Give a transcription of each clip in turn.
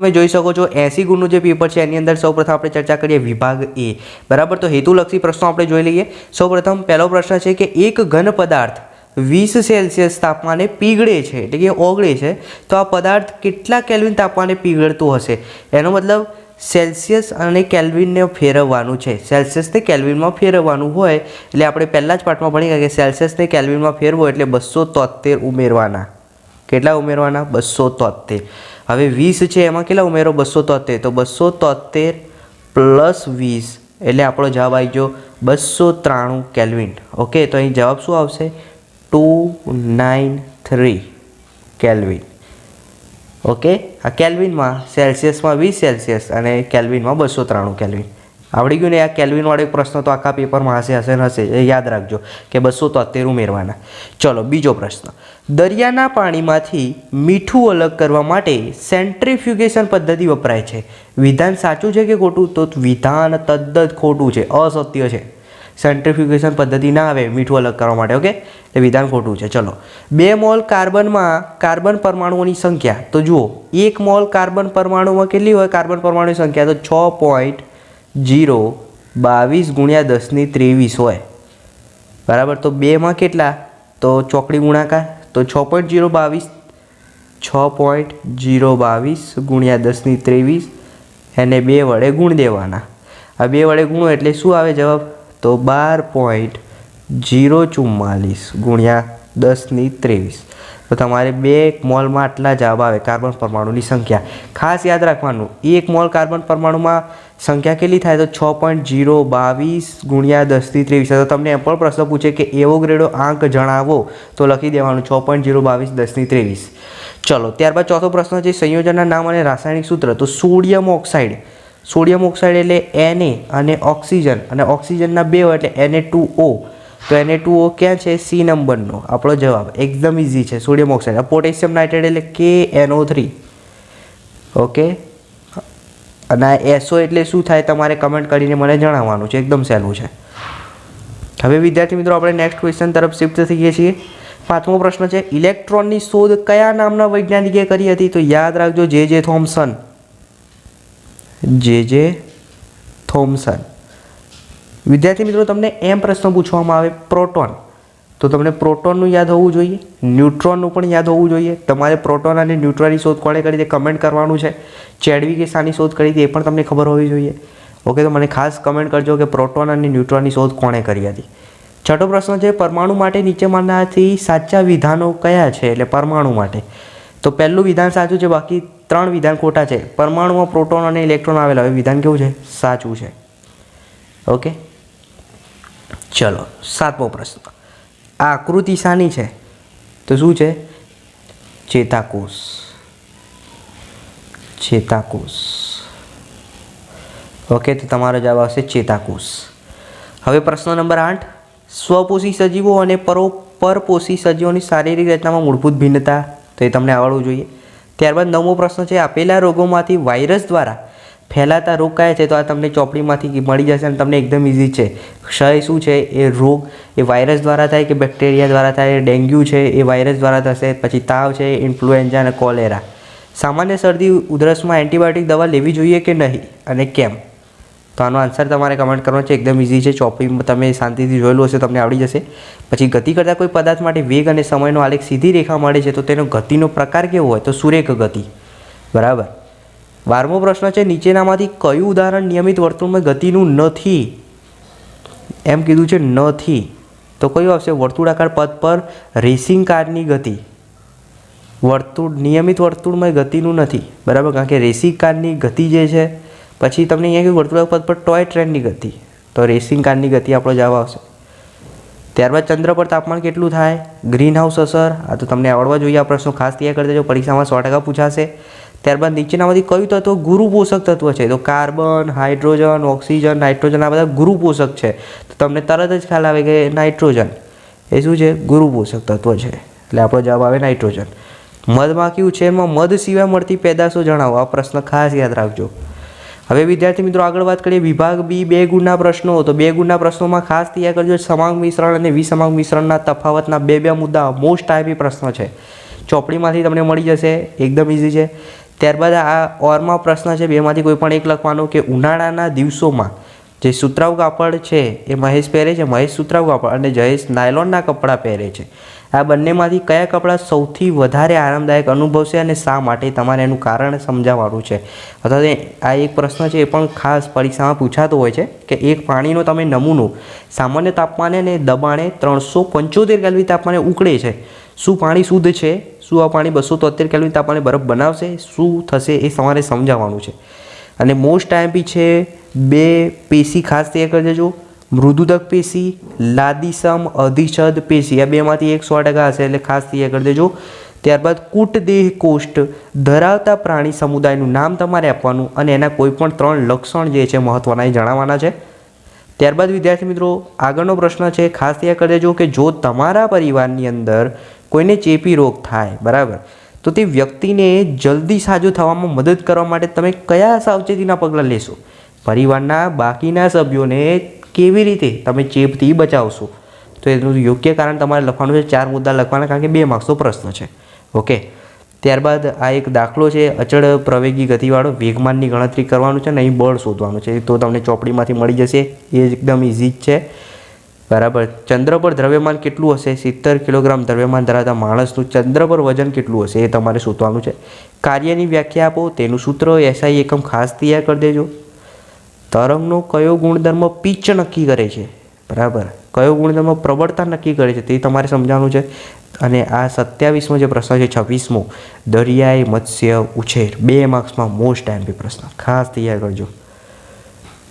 તમે જોઈ શકો છો 80 ગુણનું જે પેપર છે એની અંદર સૌપ્રથમ આપણે ચર્ચા કરીએ વિભાગ એ, બરાબર। તો હેતુલક્ષી પ્રશ્નો આપણે જોઈ લઈએ। સૌપ્રથમ પહેલો પ્રશ્ન છે કે એક ઘન પદાર્થ 20 સેલ્સિયસ તાપમાને પીગળે છે, એટલે કે ઓગળે છે, તો આ પદાર્થ કેટલા કેલ્વિન તાપમાને પીગળતો હશે? એનો મતલબ સેલ્સિયસ અને કેલ્વિનને ફેરવવાનું છે। સેલ્સિયસને કેલ્વિનમાં ફેરવવાનું હોય એટલે આપણે પહેલા જ પાઠમાં ભણી ગયા કે સેલ્સિયસને કેલ્વિનમાં ફેરવો એટલે 273 ઉમેરવાના। કેટલા ઉમેરવાના? 273। હવે 20 છે એમાં કેટલા ઉમેરો? 273। તો 273 પ્લસ 20 એટલે આપણો જવાબ આવી ગયો 293 કેલ્વિન। ઓકે, તો અહીં જવાબ શું આવશે? 293 કેલ્વિન। ઓકે, આ કેલ્વિનમાં, સેલ્સિયસમાં 20 સેલ્સિયસ અને કેલ્વિનમાં 293 કેલ્વિન। આવડી ગયું ને? આ કેલ્વિનવાળો એક પ્રશ્ન તો આખા પેપરમાં હશે ને હશે, એ યાદ રાખજો કે 273 ઉમેરવાના। ચલો બીજો પ્રશ્ન, દરિયાના પાણીમાંથી મીઠું અલગ કરવા માટે સેન્ટ્રીફ્યુગેશન પદ્ધતિ વપરાય છે, વિધાન સાચું છે કે ખોટું? તો વિધાન તદ્દન ખોટું છે, અસત્ય છે। સેન્ટ્રીફ્યુગેશન પદ્ધતિ ના આવે મીઠું અલગ કરવા માટે, ઓકે, એ વિધાન ખોટું છે। ચલો, 2 મોલ કાર્બનમાં કાર્બન પરમાણુઓની સંખ્યા, તો જુઓ 1 મોલ કાર્બન પરમાણુમાં કેટલી હોય કાર્બન પરમાણુની સંખ્યા? તો 6.022 ગુણ્યા 10⁻23 હોય, બરાબર। તો 2માં કેટલા? તો ચોકડી ગુણાકાર, તો 6.022 ગુણ્યા 10⁻23 એને 2 વડે ગુણ દેવાના। આ 2 વડે ગુણો એટલે શું આવે જવાબ? તો 12.044 ગુણ્યા 10⁻23। તો તમારે 2 મોલમાં આટલા જવાબ આવે કાર્બન પરમાણુની સંખ્યા। ખાસ યાદ રાખવાનું, 1 મોલ કાર્બન પરમાણુમાં સંખ્યા કેટલી થાય? તો 6.022 ગુણ્યા 10⁻23। તો તમને એમ પણ પ્રશ્ન પૂછે કે એવોગાડ્રો આંક જણાવો, તો લખી દેવાનું 6.022 10⁻23। ચલો, ત્યારબાદ ચોથો પ્રશ્ન છે સંયોજનના નામ અને રાસાયણિક સૂત્ર। તો સોડિયમ ઓક્સાઇડ એટલે Na અને ઓક્સિજન, અને ઓક્સિજનના 2 હોય એટલે Na2O। તો Na2O ક્યાં છે? C નંબરનો આપણો જવાબ, એકદમ ઇઝી છે, સોડિયમ ઓક્સાઇડ। પોટેશિયમ નાઇટ્રેટ એટલે KNO3, ઓકે, અને SO એટલે શું થાય તમારે કમેન્ટ કરીને મને જણાવવાનું છે, એકદમ સહેલું છે। હવે વિદ્યાર્થી મિત્રો આપણે નેક્સ્ટ ક્વેશ્ચન તરફ શિફ્ટ થઈએ છીએ। 5મો પ્રશ્ન છે ઇલેક્ટ્રોનની શોધ કયા નામના વૈજ્ઞાનિકે કરી હતી? તો યાદ રાખજો J.J. થોમ્સન। J.J. થોમ્સન। વિદ્યાર્થી મિત્રો તમને એમ પ્રશ્ન પૂછવામાં આવે પ્રોટોન, તો તમને પ્રોટોનનું યાદ હોવું જોઈએ, ન્યુટ્રોનનું પણ યાદ હોવું જોઈએ। તમારે પ્રોટોન અને ન્યુટ્રોનની શોધ કોણે કરી તે કમેન્ટ કરવાનું છે। ચેડવિકે શાની શોધ કરી હતી એ પણ તમને ખબર હોવી જોઈએ, ઓકે। તો મને ખાસ કમેન્ટ કરજો કે પ્રોટોન અને ન્યુટ્રોનની શોધ કોણે કરી હતી। 6થો પ્રશ્ન છે પરમાણુ માટે નીચેમાંનાથી સાચા વિધાનો કયા છે? એટલે પરમાણુ માટે તો પહેલું વિધાન સાચું છે, બાકી 3 વિધાન ખોટા છે। પરમાણુમાં પ્રોટોન અને ઇલેક્ટ્રોન આવેલા હોય, વિધાન કેવું છે? સાચું છે, ઓકે। ચલો 7મો પ્રશ્ન, આ આકૃતિ શાની છે? તો શું છે? ચેતાકોષ। ઓકે, તો તમારો જવાબ આવશે ચેતાકોષ। હવે પ્રશ્ન નંબર 8, સ્વપોષી સજીવો અને પરપોષી સજીવોની શારીરિક રચનામાં મૂળભૂત ભિન્નતા, તો એ તમને આવડવું જોઈએ। ત્યારબાદ 9મો પ્રશ્ન છે આપેલા રોગોમાંથી વાયરસ દ્વારા ફેલાતા રોગ કયા છે? તો આ તમને ચોપડીમાંથી મળી જશે અને તમને એકદમ ઇઝી છે। ક્ષય શું છે? એ રોગ એ વાયરસ દ્વારા થાય કે બેક્ટેરિયા દ્વારા થાય? ડેન્ગ્યુ છે એ વાયરસ દ્વારા થશે। પછી તાવ છે, ઇન્ફ્લુએન્ઝા અને કોલેરા। સામાન્ય શરદી ઉધરસમાં એન્ટીબાયોટિક દવા લેવી જોઈએ કે નહીં અને કેમ? તો આનો આન્સર તમારે કમેન્ટ કરવાનો છે, એકદમ ઇઝી છે, ચોપડીમાં તમે શાંતિથી જોયેલું હશે, તમને આવડી જશે। પછી ગતિ કરતાં કોઈ પદાર્થ માટે વેગ અને સમયનો આલેખ સીધી રેખા મળે છે, તો તેનો ગતિનો પ્રકાર કેવો હોય? તો સુરેખ ગતિ, બરાબર। 12મો પ્રશ્ન છે નીચેનામાંથી કયું ઉદાહરણ નિયમિત વર્તુળમાં ગતિનું નથી? એમ કીધું છે નથી, તો કયું આવશે? વર્તુળાકાર પથ પર રેસિંગ કારની ગતિ, નિયમિત વર્તુળમાં ગતિનું નથી, બરાબર, કારણ કે રેસિંગ કારની ગતિ જે છે, પછી તમને અહીંયા કહ્યું વર્તુળાકાર પથ પર ટોય ટ્રેનની ગતિ, તો રેસિંગ કારની ગતિ આપણો જવાબ આવશે। ત્યારબાદ ચંદ્ર પર તાપમાન કેટલું થાય? ગ્રીન હાઉસ અસર, આ તો તમને આવડવા જોઈએ, આ પ્રશ્નો ખાસ તૈયાર કરી દેજો, પરીક્ષામાં 100% પૂછાશે। ત્યારબાદ નીચેનામાંથી કયું તત્વ ગુરુ પોષક તત્વ છે? તો કાર્બન, હાઇડ્રોજન, ઓક્સિજન, નાઇટ્રોજન, આ બધા ગુરુ પોષક છે। તો તમને તરત જ ખ્યાલ આવે કે નાઇટ્રોજન એ શું છે? ગુરુ પોષક તત્વ છે, એટલે આપણો જવાબ આવે નાઇટ્રોજન। મધમાં કેવું છે? એમાં મધ સિવાય મળતી પેદાશો જણાવો, આ પ્રશ્ન ખાસ યાદ રાખજો। હવે વિદ્યાર્થી મિત્રો આગળ વાત કરીએ વિભાગ બી 2 ગુણના પ્રશ્નો। તો 2 ગુણના પ્રશ્નોમાં ખાસ તૈયાર કરજો સમાંગ મિશ્રણ અને વિસમાંગ મિશ્રણના તફાવતના 2 મુદ્દા મોસ્ટ આઈપી પ્રશ્નો છે, ચોપડીમાંથી તમને મળી જશે, એકદમ ઇઝી છે। ત્યારબાદ આ ઓરમાં પ્રશ્ન છે, બેમાંથી કોઈ પણ એક લખવાનું કે ઉનાળાના દિવસોમાં જે સુતરાઉ કાપડ છે એ મહેશ પહેરે છે, મહેશ સુતરાઉ કાપડ, અને જયેશ નાયલોનના કપડાં પહેરે છે. આ બંનેમાંથી કયા કપડાં સૌથી વધારે આરામદાયક અનુભવશે અને શા માટે? તમારે એનું કારણ સમજાવવાનું છે. અથવા આ એક પ્રશ્ન છે એ પણ ખાસ પરીક્ષામાં પૂછાતો હોય છે કે એક પાણીનો તમે નમૂનો સામાન્ય તાપમાને અને દબાણે 375 કેલ્વિન તાપમાને ઉકળે છે. શું પાણી શુદ્ધ છે? શું આ પાણી 273 કેલ્વિન તાપમાને બરફ બનાવશે? શું થશે એ તમારે સમજાવવાનું છે. અને મોસ્ટ આઈએમપી છે 2 પેશી ખાસ તૈયાર કરી દેજો. મૃદુદક પેશી, લાદીસમ અધિચ્છદ પેશી, આ બેમાંથી 100% હશે એટલે ખાસ તૈયાર કરી દેજો. ત્યારબાદ કૂટદેહ કોષ્ઠ ધરાવતા પ્રાણી સમુદાયનું નામ તમારે આપવાનું અને એના કોઈ પણ 3 લક્ષણ જે છે મહત્ત્વના એ જણાવવાના છે. ત્યારબાદ વિદ્યાર્થી મિત્રો આગળનો પ્રશ્ન છે, ખાસ તૈયાર કરી દેજો કે જો તમારા પરિવારની અંદર કોઈને ચેપી રોગ થાય, બરાબર, તો તે વ્યક્તિને જલ્દી સાજો થવામાં મદદ કરવા માટે તમે કયા સાવચેતીના પગલાં લેશો? પરિવારના બાકીના સભ્યોને કેવી રીતે તમે ચેપથી બચાવશો? તો એનું યોગ્ય કારણ તમારે લખવાનું છે. 4 મુદ્દા લખવાના, કારણ કે 2 માર્ક્સનો પ્રશ્ન છે. ઓકે. ત્યારબાદ આ એક દાખલો છે, અચળ પ્રવેગી ગતિવાળો વેગમાનની ગણતરી કરવાનું છે ને અહીં બળ શોધવાનું છે. તો તમને ચોપડીમાંથી મળી જશે, એ એકદમ ઇઝી જ છે, બરાબર. ચંદ્ર પર દ્રવ્યમાન કેટલું હશે? 70 કિલોગ્રામ દ્રવ્યમાન ધરાવતા માણસનું ચંદ્ર પર વજન કેટલું હશે એ તમારે શોધવાનું છે. કાર્યની વ્યાખ્યા આપો, તેનું સૂત્ર એસઆઈ એકમ ખાસ તૈયાર કરી દેજો. તરંગનો કયો ગુણધર્મ પિચ નક્કી કરે છે? બરાબર. કયો ગુણધર્મ પ્રબળતા નક્કી કરે છે તે તમારે સમજાવવાનું છે. અને આ 27મો જે પ્રશ્ન છે, 26મો દરિયાઈ મત્સ્ય ઉછેર, 2 માર્ક્સમાં મોસ્ટ આઈએમપી પ્રશ્ન, ખાસ તૈયાર કરજો.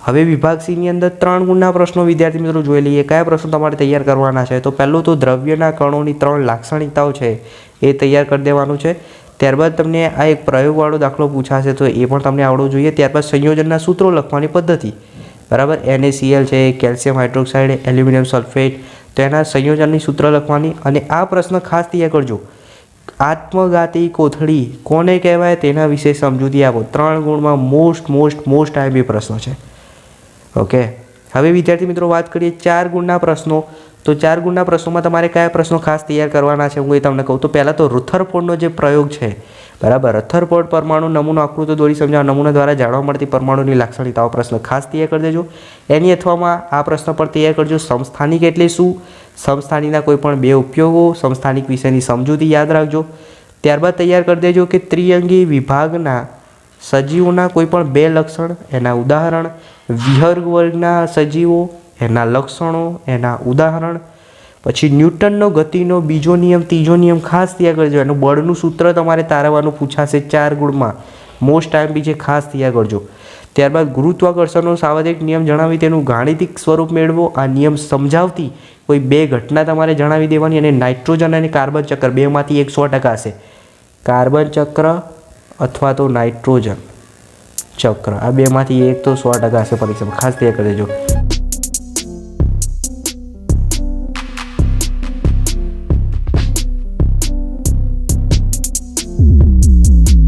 હવે વિભાગ સીની અંદર 3 ગુણના પ્રશ્નો વિદ્યાર્થી મિત્રો જોઈ લઈએ. કયા પ્રશ્નો તમારે તૈયાર કરવાના છે? તો પહેલું તો દ્રવ્યના કણોની 3 લાક્ષણિકતાઓ છે એ તૈયાર કરી દેવાનું છે. ત્યારબાદ તમને આ એક પ્રયોગવાળો દાખલો પૂછાશે તો એ પણ તમને આવડવું જોઈએ. ત્યારબાદ સંયોજનના સૂત્રો લખવાની પદ્ધતિ, બરાબર. NaCl છે, કેલ્શિયમ હાઇડ્રોક્સાઇડ, એલ્યુમિનિયમ સલ્ફેટ, તો એના સંયોજનની સૂત્ર લખવાની. અને આ પ્રશ્ન ખાસ તૈયાર કરજો, આત્મઘાતી કોથળી કોને કહેવાય તેના વિશે સમજૂતી આપો. 3 ગુણમાં મોસ્ટ આઈએમપી પ્રશ્નો છે. ઓકે. હવે વિદ્યાર્થી મિત્રો વાત કરીએ 4 ગુણના પ્રશ્નો. તો 4 ગુણના પ્રશ્નોમાં તમારે કયા પ્રશ્નો ખાસ તૈયાર કરવાના છે હું એ તમને કહું. તો પહેલાં તો રુથરફોર્ડનો જે પ્રયોગ છે, બરાબર, રથરફોર્ડ પરમાણુ નમૂનો આકૃતિ દોરી સમજાવો. નમૂના દ્વારા જાણવા મળતી પરમાણુની લાક્ષણિકતાઓ પ્રશ્ન ખાસ તૈયાર કરી દેજો. એની અથવામાં આ પ્રશ્ન પર તૈયાર કરજો, સમસ્થાનિક એટલે શું? સમસ્થાનિકના કોઈ પણ 2 ઉપયોગો, સમસ્થાનિક વિશેની સમજૂતી યાદ રાખજો. ત્યારબાદ તૈયાર કરી દેજો કે ત્રિઅંગી વિભાગના સજીવોના કોઈ પણ 2 લક્ષણ, એના ઉદાહરણ. વિહર્ગ વર્ગના સજીવો, એના લક્ષણો, એના ઉદાહરણ. પછી ન્યૂટનનો ગતિનો બીજો નિયમ, ત્રીજો નિયમ ખાસ તૈયાર કરજો. એનું બળનું સૂત્ર તમારે તારવવાનું પૂછાશે 4 ગુણમાં, મોસ્ટ આઈએમપી છે, ખાસ તૈયાર કરજો. ત્યારબાદ ગુરુત્વાકર્ષણનો સાર્વત્રિક નિયમ જણાવી તેનું ગાણિતિક સ્વરૂપ મેળવો. આ નિયમ સમજાવતી કોઈ 2 ઘટના તમારે જણાવી દેવાની. અને નાઇટ્રોજન અને કાર્બન ચક્ર, બેમાંથી 100% હશે. કાર્બન ચક્ર અથવા તો નાઇટ્રોજન ચક્ર, આ બેમાંથી એક તો 100% હશે પરીક્ષામાં, ખાસ તૈયાર કરી દેજો.